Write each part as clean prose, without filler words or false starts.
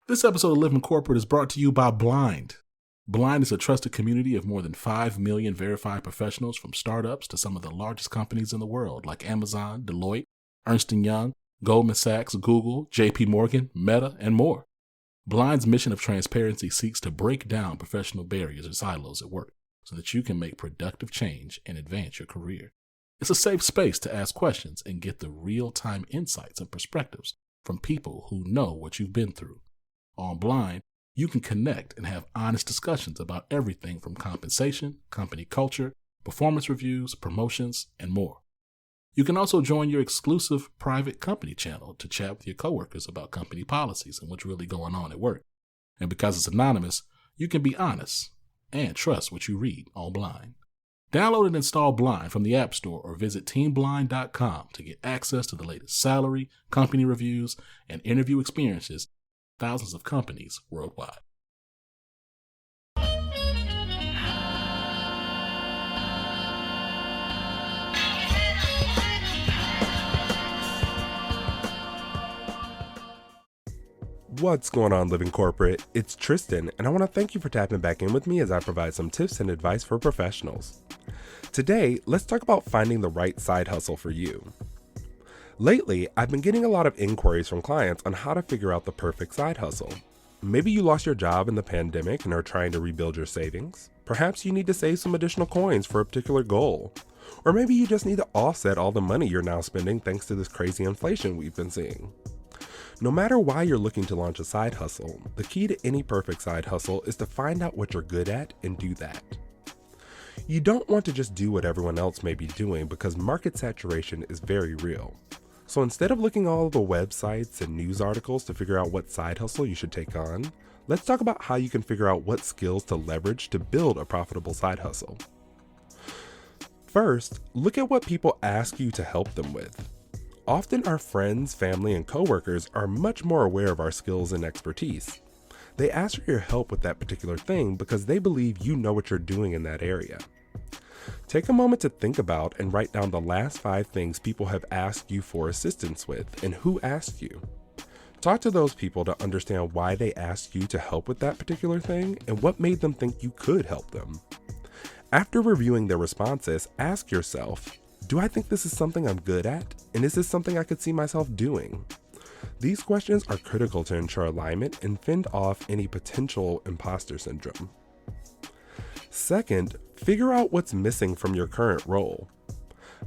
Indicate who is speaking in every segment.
Speaker 1: This episode of Living Corporate is brought to you by Blind. Blind is a trusted community of more than 5 million verified professionals from startups to some of the largest companies in the world like Amazon, Deloitte, Ernst & Young, Goldman Sachs, Google, JP Morgan, Meta, and more. Blind's mission of transparency seeks to break down professional barriers or silos at work so that you can make productive change and advance your career. It's a safe space to ask questions and get the real-time insights and perspectives from people who know what you've been through. On Blind, you can connect and have honest discussions about everything from compensation, company culture, performance reviews, promotions, and more. You can also join your exclusive private company channel to chat with your coworkers about company policies and what's really going on at work. And because it's anonymous, you can be honest and trust what you read on Blind. Download and install Blind from the App Store or visit teamblind.com to get access to the latest salary, company reviews, and interview experiences thousands of companies worldwide.
Speaker 2: What's going on, Living Corporate? It's Tristan, and I want to thank you for tapping back in with me as I provide some tips and advice for professionals. Today, let's talk about finding the right side hustle for you. Lately, I've been getting a lot of inquiries from clients on how to figure out the perfect side hustle. Maybe you lost your job in the pandemic and are trying to rebuild your savings. Perhaps you need to save some additional coins for a particular goal. Or maybe you just need to offset all the money you're now spending thanks to this crazy inflation we've been seeing. No matter why you're looking to launch a side hustle, the key to any perfect side hustle is to find out what you're good at and do that. You don't want to just do what everyone else may be doing because market saturation is very real. So instead of looking all the websites and news articles to figure out what side hustle you should take on, let's talk about how you can figure out what skills to leverage to build a profitable side hustle. First, look at what people ask you to help them with. Often our friends, family, and coworkers are much more aware of our skills and expertise. They ask for your help with that particular thing because they believe you know what you're doing in that area. Take a moment to think about and write down the last 5 things people have asked you for assistance with and who asked you. Talk to those people to understand why they asked you to help with that particular thing and what made them think you could help them. After reviewing their responses, ask yourself, do I think this is something I'm good at? And is this something I could see myself doing? These questions are critical to ensure alignment and fend off any potential imposter syndrome. Second, figure out what's missing from your current role.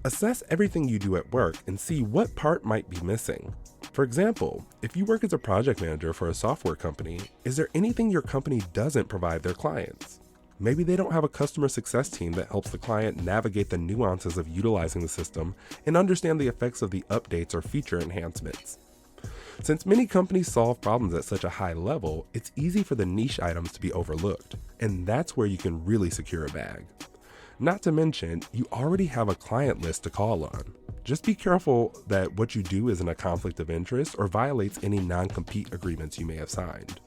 Speaker 2: Assess everything you do at work and see what part might be missing. For example, if you work as a project manager for a software company, is there anything your company doesn't provide their clients? Maybe they don't have a customer success team that helps the client navigate the nuances of utilizing the system and understand the effects of the updates or feature enhancements. Since many companies solve problems at such a high level, it's easy for the niche items to be overlooked, and that's where you can really secure a bag. Not to mention, you already have a client list to call on. Just be careful that what you do isn't a conflict of interest or violates any non-compete agreements you may have signed.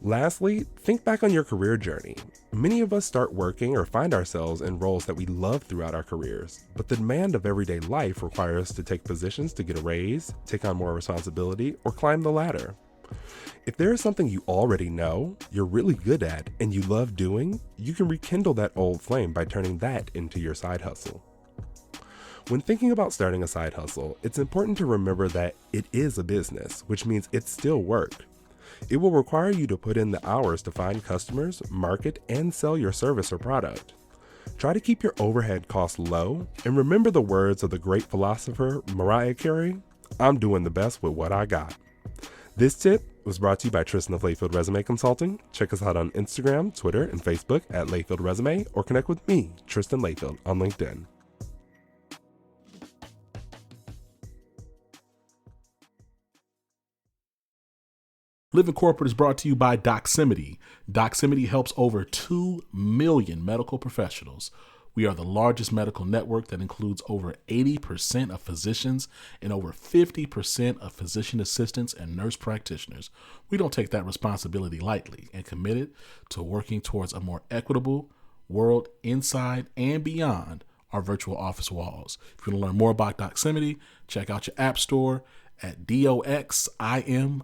Speaker 2: Lastly, think back on your career journey. Many of us start working or find ourselves in roles that we love throughout our careers, but the demand of everyday life requires us to take positions to get a raise, take on more responsibility, or climb the ladder. If there is something you already know, you're really good at, and you love doing, you can rekindle that old flame by turning that into your side hustle. When thinking about starting a side hustle, it's important to remember that it is a business, which means it's still work. It will require you to put in the hours to find customers, market, and sell your service or product. Try to keep your overhead costs low, and remember the words of the great philosopher Mariah Carey, I'm doing the best with what I got. This tip was brought to you by Tristan of Layfield Resume Consulting. Check us out on Instagram, Twitter, and Facebook at Layfield Resume, or connect with me, Tristan Layfield, on LinkedIn.
Speaker 1: Living Corporate is brought to you by Doximity. Doximity helps over 2 million medical professionals. We are the largest medical network that includes over 80% of physicians and over 50% of physician assistants and nurse practitioners. We don't take that responsibility lightly and committed to working towards a more equitable world inside and beyond our virtual office walls. If you want to learn more about Doximity, check out your app store at DOXIMITY.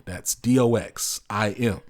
Speaker 1: That's DOXIMITY.